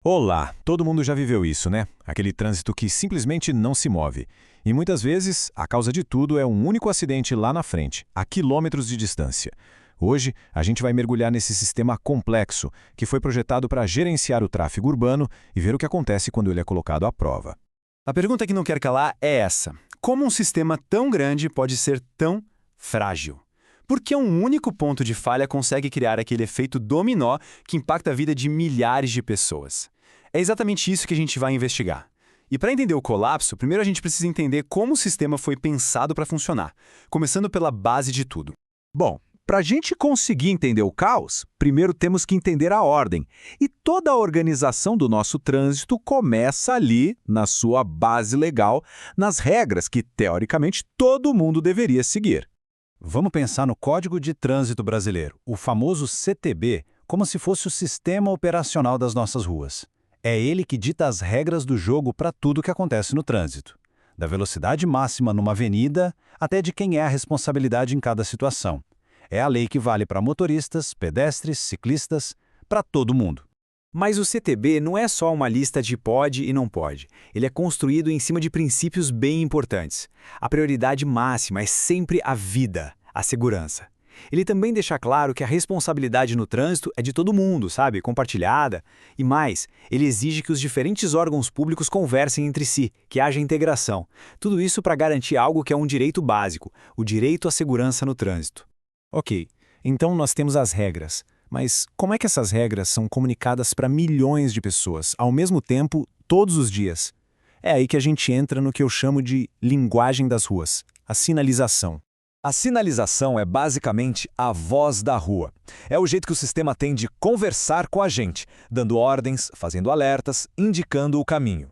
Olá, todo mundo já viveu isso, né? Aquele trânsito que simplesmente não se move. E muitas vezes, a causa de tudo é um único acidente lá na frente, a quilômetros de distância. Hoje, a gente vai mergulhar nesse sistema complexo, que foi projetado para gerenciar o tráfego urbano e ver o que acontece quando ele é colocado à prova. A pergunta que não quer calar é essa: como um sistema tão grande pode ser tão frágil? Por que um único ponto de falha consegue criar aquele efeito dominó que impacta a vida de milhares de pessoas? É exatamente isso que a gente vai investigar. E para entender o colapso, primeiro a gente precisa entender como o sistema foi pensado para funcionar, começando pela base de tudo. Bom, para a gente conseguir entender o caos, primeiro temos que entender a ordem. E toda a organização do nosso trânsito começa ali, na sua base legal, nas regras que, teoricamente, todo mundo deveria seguir. Vamos pensar no Código de Trânsito Brasileiro, o famoso CTB, como se fosse o sistema operacional das nossas ruas. É ele que dita as regras do jogo para tudo que acontece no trânsito, da velocidade máxima numa avenida até de quem é a responsabilidade em cada situação. É a lei que vale para motoristas, pedestres, ciclistas, para todo mundo. Mas o CTB não é só uma lista de pode e não pode. Ele é construído em cima de princípios bem importantes. A prioridade máxima é sempre a vida, a segurança. Ele também deixa claro que a responsabilidade no trânsito é de todo mundo, sabe? Compartilhada. E mais, ele exige que os diferentes órgãos públicos conversem entre si, que haja integração. Tudo isso para garantir algo que é um direito básico, o direito à segurança no trânsito. Ok, então nós temos as regras. Mas como é que essas regras são comunicadas para milhões de pessoas, ao mesmo tempo, todos os dias? É aí que a gente entra no que eu chamo de linguagem das ruas, a sinalização. A sinalização é basicamente a voz da rua. É o jeito que o sistema tem de conversar com a gente, dando ordens, fazendo alertas, indicando o caminho.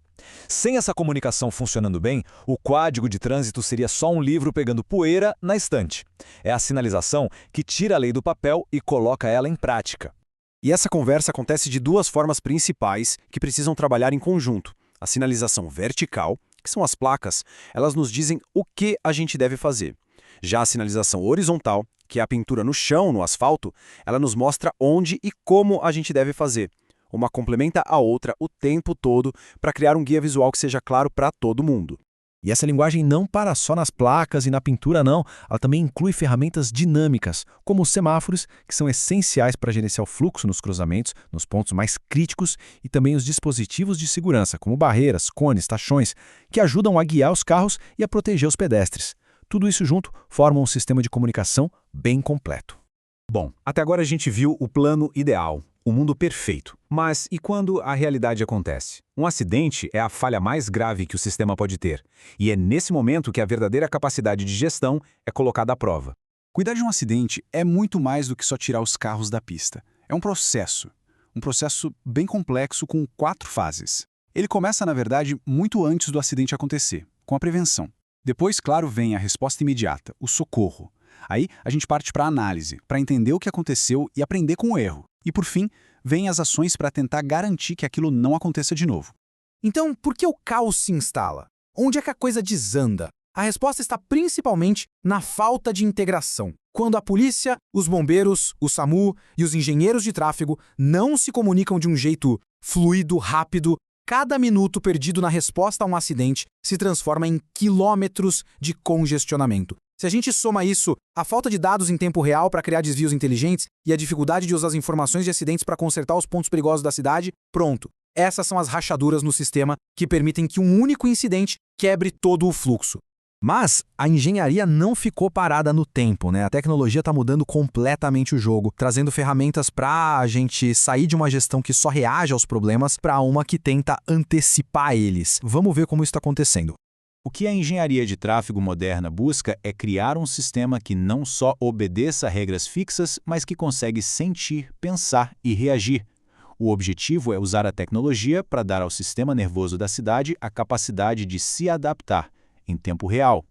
Sem essa comunicação funcionando bem, o Código de Trânsito seria só um livro pegando poeira na estante. É a sinalização que tira a lei do papel e coloca ela em prática. E essa conversa acontece de duas formas principais que precisam trabalhar em conjunto. A sinalização vertical, que são as placas, elas nos dizem o que a gente deve fazer. Já a sinalização horizontal, que é a pintura no chão, no asfalto, ela nos mostra onde e como a gente deve fazer. Uma complementa a outra o tempo todo para criar um guia visual que seja claro para todo mundo. E essa linguagem não para só nas placas e na pintura, não. Ela também inclui ferramentas dinâmicas, como os semáforos, que são essenciais para gerenciar o fluxo nos cruzamentos, nos pontos mais críticos, e também os dispositivos de segurança, como barreiras, cones, tachões, que ajudam a guiar os carros e a proteger os pedestres. Tudo isso junto forma um sistema de comunicação bem completo. Bom, até agora a gente viu o plano ideal, o mundo perfeito. Mas e quando a realidade acontece? Um acidente é a falha mais grave que o sistema pode ter. E é nesse momento que a verdadeira capacidade de gestão é colocada à prova. Cuidar de um acidente é muito mais do que só tirar os carros da pista. É um processo bem complexo com 4 fases. Ele começa, na verdade, muito antes do acidente acontecer, com a prevenção. Depois, claro, vem a resposta imediata, o socorro. Aí a gente parte para a análise, para entender o que aconteceu e aprender com o erro. E por fim, vêm as ações para tentar garantir que aquilo não aconteça de novo. Então, por que o caos se instala? Onde é que a coisa desanda? A resposta está principalmente na falta de integração. Quando a polícia, os bombeiros, o SAMU e os engenheiros de tráfego não se comunicam de um jeito fluido, rápido, cada minuto perdido na resposta a um acidente se transforma em quilômetros de congestionamento. Se a gente soma isso à falta de dados em tempo real para criar desvios inteligentes e a dificuldade de usar as informações de acidentes para consertar os pontos perigosos da cidade, pronto. Essas são as rachaduras no sistema que permitem que um único incidente quebre todo o fluxo. Mas a engenharia não ficou parada no tempo, né? A tecnologia está mudando completamente o jogo, trazendo ferramentas para a gente sair de uma gestão que só reage aos problemas para uma que tenta antecipar eles. Vamos ver como isso está acontecendo. O que a engenharia de tráfego moderna busca é criar um sistema que não só obedeça a regras fixas, mas que consegue sentir, pensar e reagir. O objetivo é usar a tecnologia para dar ao sistema nervoso da cidade a capacidade de se adaptar em tempo real.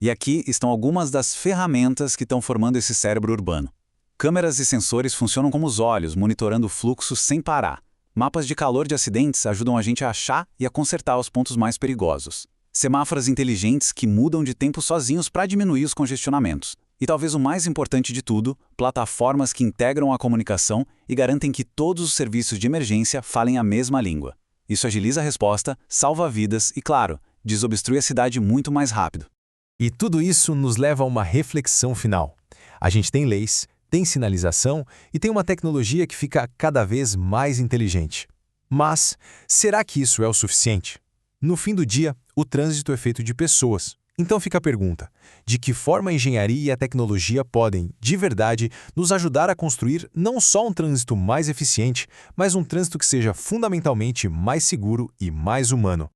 E aqui estão algumas das ferramentas que estão formando esse cérebro urbano. Câmeras e sensores funcionam como os olhos, monitorando o fluxo sem parar. Mapas de calor de acidentes ajudam a gente a achar e a consertar os pontos mais perigosos. Semáforos inteligentes que mudam de tempo sozinhos para diminuir os congestionamentos. E talvez o mais importante de tudo, plataformas que integram a comunicação e garantem que todos os serviços de emergência falem a mesma língua. Isso agiliza a resposta, salva vidas e, claro, desobstrui a cidade muito mais rápido. E tudo isso nos leva a uma reflexão final. A gente tem leis, tem sinalização e tem uma tecnologia que fica cada vez mais inteligente. Mas, será que isso é o suficiente? No fim do dia, o trânsito é feito de pessoas. Então fica a pergunta: de que forma a engenharia e a tecnologia podem, de verdade, nos ajudar a construir não só um trânsito mais eficiente, mas um trânsito que seja fundamentalmente mais seguro e mais humano?